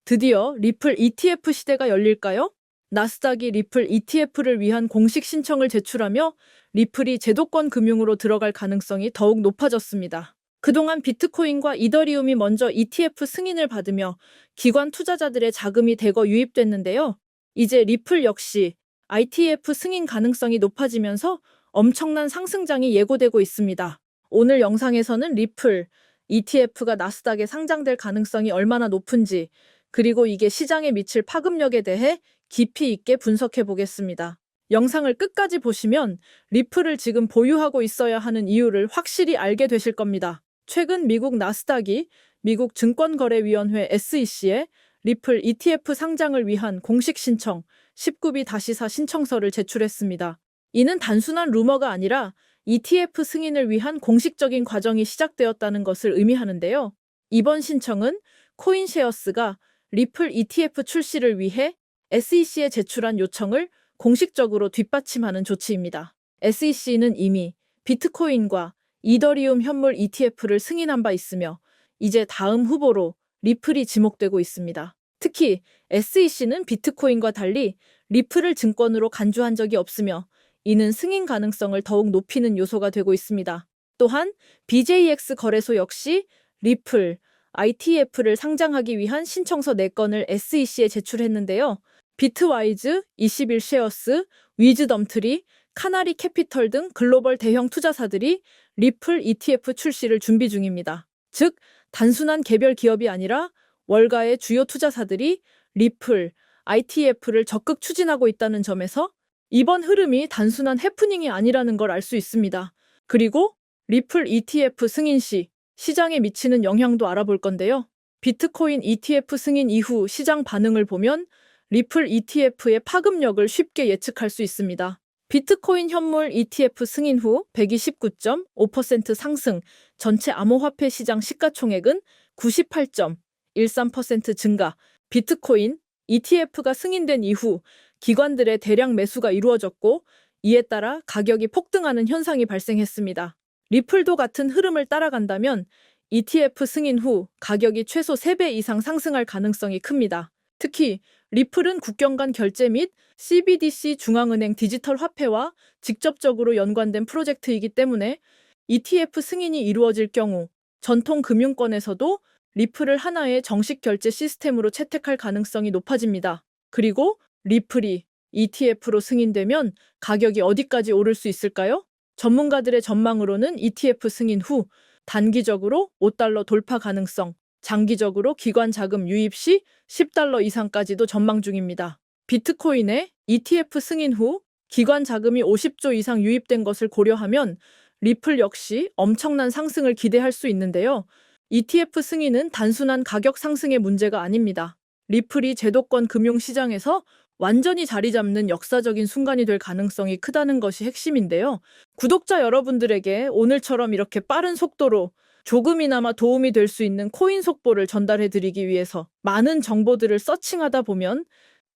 드디어 리플 ETF 시대가 열릴까요? 나스닥이 리플 ETF를 위한 공식 신청을 제출하며 리플이 제도권 금융으로 들어갈 가능성이 더욱 높아졌습니다. 그동안 비트코인과 이더리움이 먼저 ETF 승인을 받으며 기관 투자자들의 자금이 대거 유입됐는데요. 이제 리플 역시 ITF 승인 가능성이 높아지면서 엄청난 상승장이 예고되고 있습니다. 오늘 영상에서는 리플 ETF가 나스닥에 상장될 가능성이 얼마나 높은지, 그리고 이게 시장에 미칠 파급력에 대해 깊이 있게 분석해 보겠습니다. 영상을 끝까지 보시면 리플을 지금 보유하고 있어야 하는 이유를 확실히 알게 되실 겁니다. 최근 미국 나스닥이 미국 증권거래위원회 SEC에 리플 ETF 상장을 위한 공식 신청 19B-4 신청서를 제출했습니다. 이는 단순한 루머가 아니라 ETF 승인을 위한 공식적인 과정이 시작되었다는 것을 의미하는데요. 이번 신청은 코인쉐어스가 리플 ETF 출시를 위해 SEC에 제출한 요청을 공식적으로 뒷받침하는 조치입니다. SEC는 이미 비트코인과 이더리움 현물 ETF를 승인한 바 있으며 이제 다음 후보로 리플이 지목되고 있습니다. 특히 SEC는 비트코인과 달리 리플을 증권으로 간주한 적이 없으며 이는 승인 가능성을 더욱 높이는 요소가 되고 있습니다. 또한 BJX 거래소 역시 리플 ITF를 상장하기 위한 신청서 4건을 SEC에 제출했는데요. 비트와이즈, 21쉐어스, 위즈덤트리, 카나리 캐피털 등 글로벌 대형 투자사들이 리플 ETF 출시를 준비 중입니다. 즉, 단순한 개별 기업이 아니라 월가의 주요 투자사들이 리플 ITF를 적극 추진하고 있다는 점에서 이번 흐름이 단순한 해프닝이 아니라는 걸 알 수 있습니다. 그리고 리플 ETF 승인 시 시장에 미치는 영향도 알아볼 건데요. 비트코인 ETF 승인 이후 시장 반응을 보면 리플 ETF의 파급력을 쉽게 예측할 수 있습니다. 비트코인 현물 ETF 승인 후 129.5% 상승, 전체 암호화폐 시장 시가총액은 98.13% 증가, 비트코인 ETF가 승인된 이후 기관들의 대량 매수가 이루어졌고 이에 따라 가격이 폭등하는 현상이 발생했습니다. 리플도 같은 흐름을 따라간다면 ETF 승인 후 가격이 최소 3배 이상 상승할 가능성이 큽니다. 특히 리플은 국경 간 결제 및 CBDC 중앙은행 디지털 화폐와 직접적으로 연관된 프로젝트이기 때문에 ETF 승인이 이루어질 경우 전통 금융권에서도 리플을 하나의 정식 결제 시스템으로 채택할 가능성이 높아집니다. 그리고 리플이 ETF로 승인되면 가격이 어디까지 오를 수 있을까요? 전문가들의 전망으로는 ETF 승인 후 단기적으로 $5 돌파 가능성, 장기적으로 기관 자금 유입 시 $10 이상까지도 전망 중입니다. 비트코인의 ETF 승인 후 기관 자금이 50조 이상 유입된 것을 고려하면 리플 역시 엄청난 상승을 기대할 수 있는데요. ETF 승인은 단순한 가격 상승의 문제가 아닙니다. 리플이 제도권 금융시장에서 완전히 자리 잡는 역사적인 순간이 될 가능성이 크다는 것이 핵심인데요. 구독자 여러분들에게 오늘처럼 이렇게 빠른 속도로 조금이나마 도움이 될 수 있는 코인 속보를 전달해 드리기 위해서 많은 정보들을 서칭하다 보면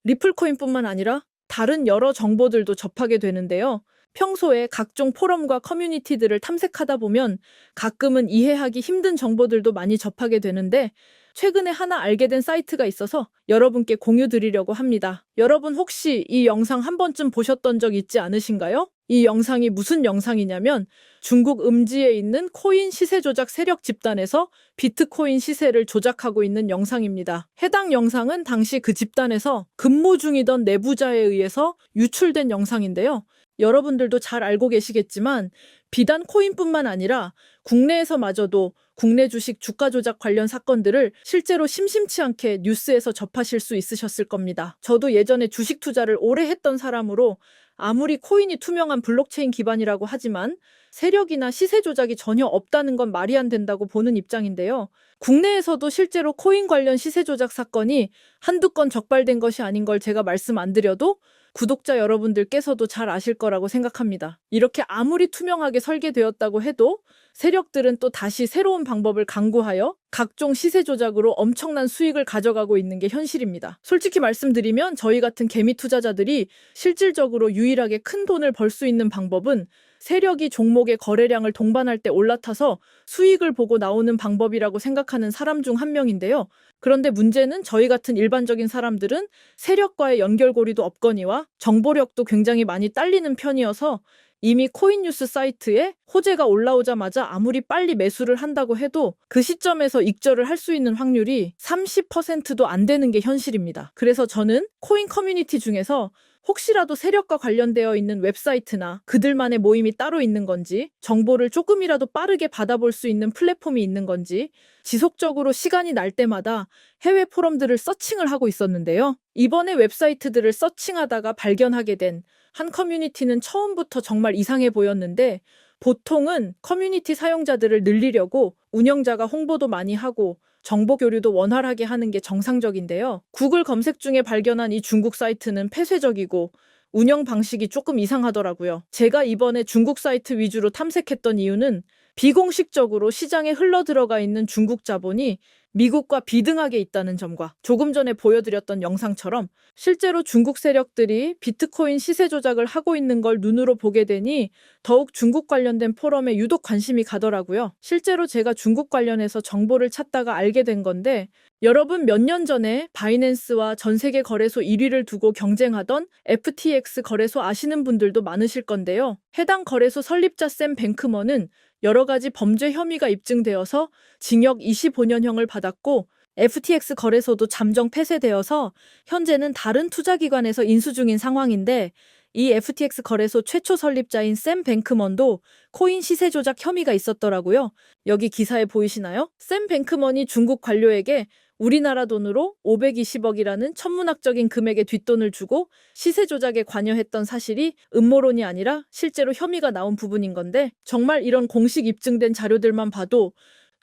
리플코인뿐만 아니라 다른 여러 정보들도 접하게 되는데요. 평소에 각종 포럼과 커뮤니티들을 탐색하다 보면 가끔은 이해하기 힘든 정보들도 많이 접하게 되는데 최근에 하나 알게 된 사이트가 있어서 여러분께 공유 드리려고 합니다. 여러분 혹시 이 영상 한 번쯤 보셨던 적 있지 않으신가요? 이 영상이 무슨 영상이냐면 중국 음지에 있는 코인 시세 조작 세력 집단에서 비트코인 시세를 조작하고 있는 영상입니다. 해당 영상은 당시 그 집단에서 근무 중이던 내부자에 의해서 유출된 영상인데요. 여러분들도 잘 알고 계시겠지만 비단 코인뿐만 아니라 국내에서마저도 국내 주식 주가 조작 관련 사건들을 실제로 심심치 않게 뉴스에서 접하실 수 있으셨을 겁니다. 저도 예전에 주식 투자를 오래 했던 사람으로 아무리 코인이 투명한 블록체인 기반이라고 하지만 세력이나 시세 조작이 전혀 없다는 건 말이 안 된다고 보는 입장인데요. 국내에서도 실제로 코인 관련 시세 조작 사건이 한두 건 적발된 것이 아닌 걸 제가 말씀 안 드려도 구독자 여러분들께서도 잘 아실 거라고 생각합니다. 이렇게 아무리 투명하게 설계되었다고 해도 세력들은 또 다시 새로운 방법을 강구하여 각종 시세 조작으로 엄청난 수익을 가져가고 있는 게 현실입니다. 솔직히 말씀드리면 저희 같은 개미 투자자들이 실질적으로 유일하게 큰 돈을 벌 수 있는 방법은 세력이 종목의 거래량을 동반할 때 올라타서 수익을 보고 나오는 방법이라고 생각하는 사람 중 한 명인데요. 그런데 문제는 저희 같은 일반적인 사람들은 세력과의 연결고리도 없거니와 정보력도 굉장히 많이 딸리는 편이어서 이미 코인뉴스 사이트에 호재가 올라오자마자 아무리 빨리 매수를 한다고 해도 그 시점에서 익절을 할 수 있는 확률이 30%도 안 되는 게 현실입니다. 그래서 저는 코인 커뮤니티 중에서 혹시라도 세력과 관련되어 있는 웹사이트나 그들만의 모임이 따로 있는 건지, 정보를 조금이라도 빠르게 받아볼 수 있는 플랫폼이 있는 건지, 지속적으로 시간이 날 때마다 해외 포럼들을 서칭을 하고 있었는데요. 이번에 웹사이트들을 서칭하다가 발견하게 된 한 커뮤니티는 처음부터 정말 이상해 보였는데, 보통은 커뮤니티 사용자들을 늘리려고 운영자가 홍보도 많이 하고 정보 교류도 원활하게 하는 게 정상적인데요. 구글 검색 중에 발견한 이 중국 사이트는 폐쇄적이고 운영 방식이 조금 이상하더라고요. 제가 이번에 중국 사이트 위주로 탐색했던 이유는 비공식적으로 시장에 흘러들어가 있는 중국 자본이 미국과 비등하게 있다는 점과 조금 전에 보여드렸던 영상처럼 실제로 중국 세력들이 비트코인 시세 조작을 하고 있는 걸 눈으로 보게 되니 더욱 중국 관련된 포럼에 유독 관심이 가더라고요. 실제로 제가 중국 관련해서 정보를 찾다가 알게 된 건데, 여러분 몇 년 전에 바이낸스와 전 세계 거래소 1위를 두고 경쟁하던 FTX 거래소 아시는 분들도 많으실 건데요. 해당 거래소 설립자 샘 뱅크먼은 여러 가지 범죄 혐의가 입증되어서 징역 25년형을 받았고, FTX 거래소도 잠정 폐쇄되어서 현재는 다른 투자기관에서 인수 중인 상황인데, 이 FTX 거래소 최초 설립자인 샘 뱅크먼도 코인 시세 조작 혐의가 있었더라고요. 여기 기사에 보이시나요? 샘 뱅크먼이 중국 관료에게 우리나라 돈으로 520억이라는 천문학적인 금액의 뒷돈을 주고 시세 조작에 관여했던 사실이 음모론이 아니라 실제로 혐의가 나온 부분인 건데, 정말 이런 공식 입증된 자료들만 봐도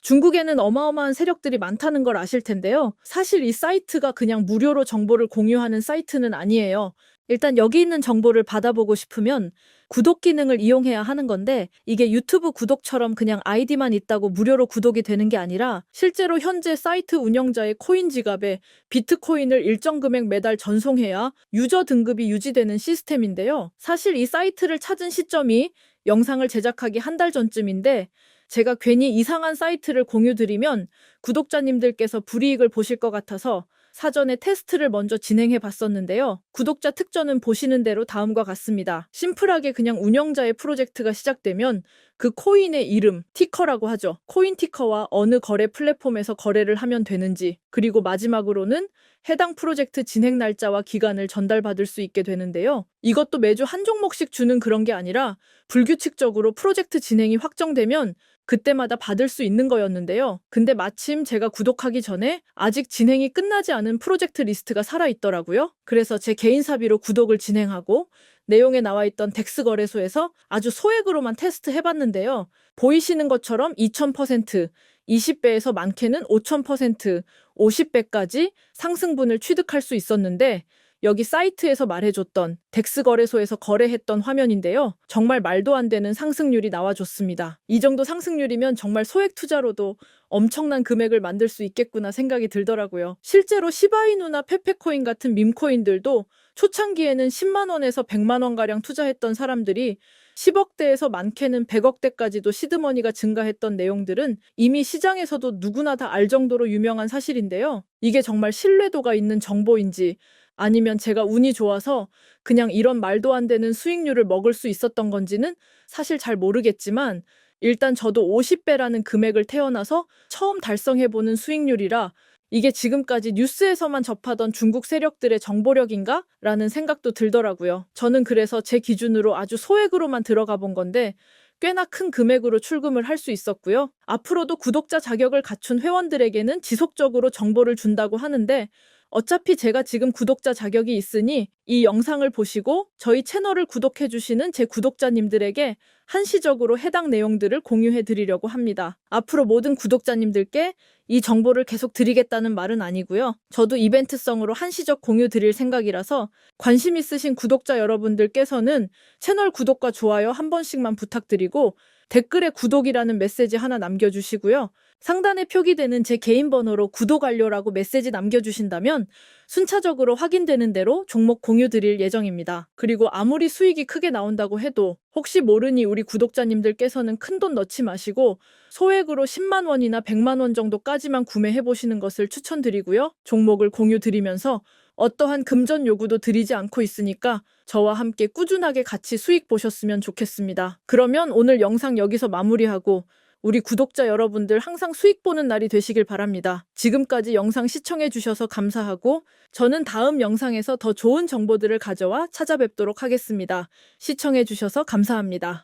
중국에는 어마어마한 세력들이 많다는 걸 아실 텐데요. 사실 이 사이트가 그냥 무료로 정보를 공유하는 사이트는 아니에요. 일단 여기 있는 정보를 받아보고 싶으면 구독 기능을 이용해야 하는 건데, 이게 유튜브 구독처럼 그냥 아이디만 있다고 무료로 구독이 되는 게 아니라 실제로 현재 사이트 운영자의 코인 지갑에 비트코인을 일정 금액 매달 전송해야 유저 등급이 유지되는 시스템인데요. 사실 이 사이트를 찾은 시점이 영상을 제작하기 한 달 전쯤인데, 제가 괜히 이상한 사이트를 공유드리면 구독자님들께서 불이익을 보실 것 같아서 사전에 테스트를 먼저 진행해 봤었는데요. 구독자 특전은 보시는 대로 다음과 같습니다. 심플하게 그냥 운영자의 프로젝트가 시작되면 그 코인의 이름, 티커라고 하죠. 코인 티커와 어느 거래 플랫폼에서 거래를 하면 되는지, 그리고 마지막으로는 해당 프로젝트 진행 날짜와 기간을 전달받을 수 있게 되는데요. 이것도 매주 한 종목씩 주는 그런 게 아니라 불규칙적으로 프로젝트 진행이 확정되면 그때마다 받을 수 있는 거였는데요. 근데 마침 제가 구독하기 전에 아직 진행이 끝나지 않은 프로젝트 리스트가 살아있더라고요. 그래서 제 개인 사비로 구독을 진행하고 내용에 나와 있던 덱스 거래소에서 아주 소액으로만 테스트 해봤는데요. 보이시는 것처럼 2000%, 20배에서 많게는 5000%, 50배까지 상승분을 취득할 수 있었는데, 여기 사이트에서 말해줬던 덱스 거래소에서 거래했던 화면인데요. 정말 말도 안 되는 상승률이 나와줬습니다. 이 정도 상승률이면 정말 소액 투자로도 엄청난 금액을 만들 수 있겠구나 생각이 들더라고요. 실제로 시바이누나 페페코인 같은 밈코인들도 초창기에는 10만 원에서 100만 원가량 투자했던 사람들이 10억대에서 많게는 100억대까지도 시드머니가 증가했던 내용들은 이미 시장에서도 누구나 다 알 정도로 유명한 사실인데요. 이게 정말 신뢰도가 있는 정보인지 아니면 제가 운이 좋아서 그냥 이런 말도 안 되는 수익률을 먹을 수 있었던 건지는 사실 잘 모르겠지만, 일단 저도 50배라는 금액을 태어나서 처음 달성해보는 수익률이라 이게 지금까지 뉴스에서만 접하던 중국 세력들의 정보력인가? 라는 생각도 들더라고요. 저는 그래서 제 기준으로 아주 소액으로만 들어가 본 건데 꽤나 큰 금액으로 출금을 할 수 있었고요. 앞으로도 구독자 자격을 갖춘 회원들에게는 지속적으로 정보를 준다고 하는데, 어차피 제가 지금 구독자 자격이 있으니 이 영상을 보시고 저희 채널을 구독해 주시는 제 구독자님들에게 한시적으로 해당 내용들을 공유해 드리려고 합니다. 앞으로 모든 구독자님들께 이 정보를 계속 드리겠다는 말은 아니고요. 저도 이벤트성으로 한시적 공유 드릴 생각이라서 관심 있으신 구독자 여러분들께서는 채널 구독과 좋아요 한 번씩만 부탁드리고, 댓글에 구독이라는 메시지 하나 남겨주시고요. 상단에 표기되는 제 개인 번호로 구독 완료라고 메시지 남겨주신다면 순차적으로 확인되는 대로 종목 공유 드릴 예정입니다. 그리고 아무리 수익이 크게 나온다고 해도 혹시 모르니 우리 구독자님들께서는 큰돈 넣지 마시고 소액으로 10만 원이나 100만 원 정도까지만 구매해 보시는 것을 추천드리고요. 종목을 공유 드리면서 어떠한 금전 요구도 드리지 않고 있으니까 저와 함께 꾸준하게 같이 수익 보셨으면 좋겠습니다. 그러면 오늘 영상 여기서 마무리하고 우리 구독자 여러분들 항상 수익 보는 날이 되시길 바랍니다. 지금까지 영상 시청해 주셔서 감사하고 저는 다음 영상에서 더 좋은 정보들을 가져와 찾아뵙도록 하겠습니다. 시청해 주셔서 감사합니다.